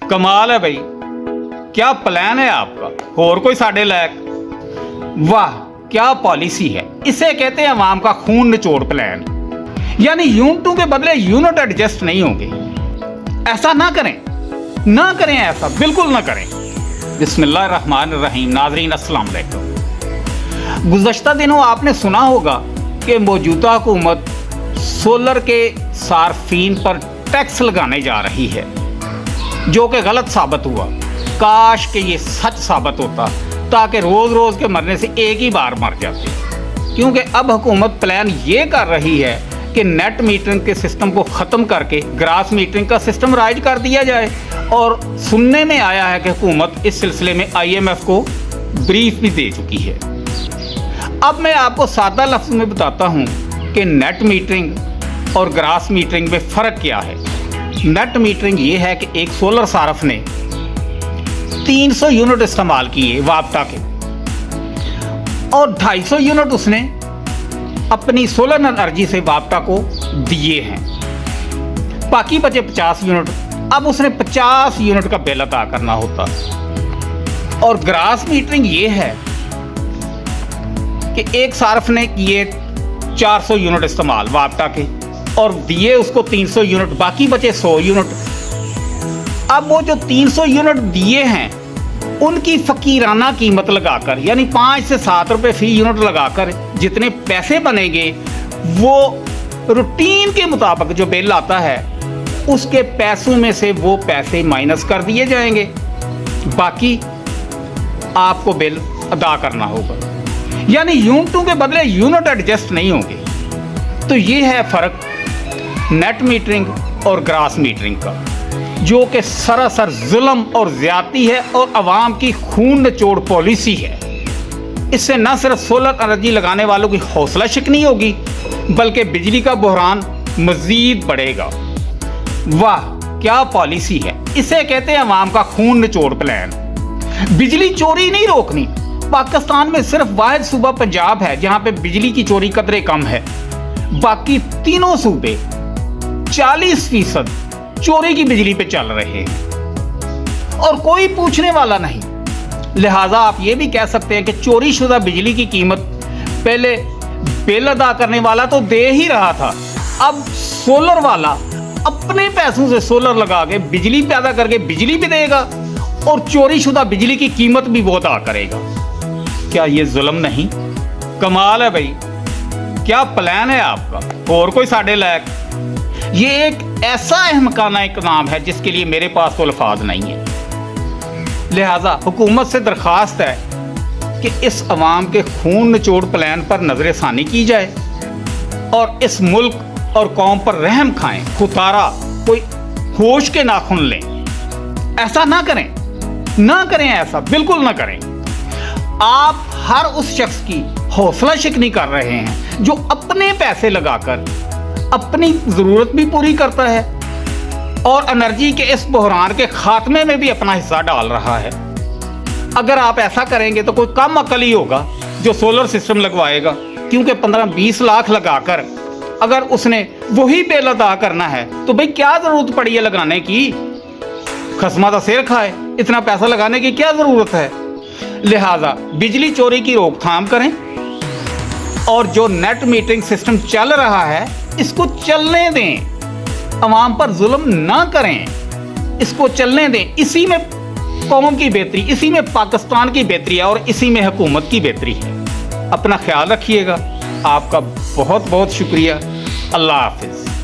कमाल है भाई, क्या प्लान है आपका और कोई साढ़े लायक। वाह क्या पॉलिसी है, इसे कहते हैं अवाम का खून निचोड़ प्लान। यानी यूनिटों के बदले यूनिट एडजस्ट नहीं होंगे। ऐसा ना करें, ना करें, ऐसा बिल्कुल ना करें। बिस्मिल्लाहिर्रहमानिर्रहीम। नाज़रीन अस्सलाम वालेकुम। गुज़श्ता दिनों आपने सुना होगा कि मौजूदा हुकूमत सोलर के सार्फिन पर टैक्स लगाने जा रही है, जो कि गलत साबित हुआ। काश कि ये सच साबित होता, ताकि रोज़ रोज़ के मरने से एक ही बार मर जाते। क्योंकि अब हुकूमत प्लान ये कर रही है कि नेट मीटरिंग के सिस्टम को ख़त्म करके ग्रास मीटरिंग का सिस्टम राइज कर दिया जाए। और सुनने में आया है कि हुकूमत इस सिलसिले में IMF को ब्रीफ भी दे चुकी है। अब मैं आपको सादा लफ्ज़ में बताता हूँ कि नेट मीटरिंग और ग्रास मीटरिंग में फ़र्क क्या है। नेट मीटरिंग ये है कि एक सोलर सारफ ने 300 यूनिट इस्तेमाल किए वापटा के, और 250 यूनिट उसने अपनी सोलर एनर्जी से वापटा को दिए हैं। बाकी बचे 50 यूनिट। अब उसने 50 यूनिट का बिल अदा करना होता। और ग्रास मीटरिंग ये है कि एक सारफ ने किए 400 यूनिट इस्तेमाल वापटा के और दिए उसको 300 यूनिट, बाकी बचे 100 यूनिट। अब वो जो 300 यूनिट दिए हैं उनकी फ़कीराना कीमत लगाकर, यानी 5 से 7 रुपये फ़ी यूनिट लगाकर जितने पैसे बनेंगे वो रूटीन के मुताबिक जो बिल आता है उसके पैसों में से वो पैसे माइनस कर दिए जाएंगे। बाकी आपको बिल अदा करना होगा। यानी यूनिटों के बदले यूनिट एडजस्ट नहीं होंगे। तो ये है फ़र्क नेट मीटरिंग और ग्रास मीटरिंग का, जो कि सरासर जुल्म और ज़्यादती है और आवाम की खून निचोड़ पॉलिसी है। इससे न सिर्फ सोलर एनर्जी लगाने वालों की हौसला शिकनी होगी, बल्कि बिजली का बहरान मज़ीद बढ़ेगा। वाह क्या पॉलिसी है, इसे कहते हैं आवाम का खून निचोड़ प्लान। बिजली चोरी नहीं रोकनी। पाकिस्तान में सिर्फ वाहिद सूबा पंजाब है जहाँ पे बिजली की चोरी कदरे कम है। बाकी तीनों सूबे 40% चोरी की बिजली पे चल रहे हैं और कोई पूछने वाला नहीं। लिहाजा आप ये भी कह सकते हैं कि चोरी शुदा बिजली की कीमत पहले बिल अदा करने वाला तो दे ही रहा था, अब सोलर वाला अपने पैसों से सोलर लगा के बिजली पैदा करके बिजली भी देगा और चोरी शुदा बिजली की कीमत भी वो अदा करेगा। क्या ये जुल्म नहीं? कमाल है भाई, क्या प्लान है आपका और कोई साढ़े लायक। ये एक ऐसा अहमकाना इक़दाम है जिसके लिए मेरे पास तो अल्फाज नहीं है। लिहाजा हुकूमत से दरख्वास्त है कि इस अवाम के खून निचोड़ प्लान पर नज़र-ए-सानी की जाए और इस मुल्क और कौम पर रहम खाएं। खुदारा कोई होश के नाखून लें। ऐसा ना करें, ना करें, ऐसा बिल्कुल ना करें। आप हर उस शख्स की हौसला शिकनी कर रहे हैं जो अपने पैसे लगाकर अपनी ज़रूरत भी पूरी करता है और एनर्जी के इस बहरान के खात्मे में भी अपना हिस्सा डाल रहा है। अगर आप ऐसा करेंगे तो कोई कम अकल ही होगा जो सोलर सिस्टम लगवाएगा, क्योंकि 15-20 लाख लगाकर अगर उसने वही बिल अदा करना है तो भाई क्या ज़रूरत पड़ी है लगाने की। खसमा का सिर खाए, इतना पैसा लगाने की क्या ज़रूरत है। लिहाजा बिजली चोरी की रोकथाम करें और जो नेट मीटरिंग सिस्टम चल रहा है इसको चलने दें। अवाम पर जुल्म ना करें, इसको चलने दें। इसी में कौम की बेहतरी, इसी में पाकिस्तान की बेहतरी है और इसी में हुकूमत की बेहतरी है। अपना ख्याल रखिएगा। आपका बहुत बहुत शुक्रिया। अल्लाह हाफिज़।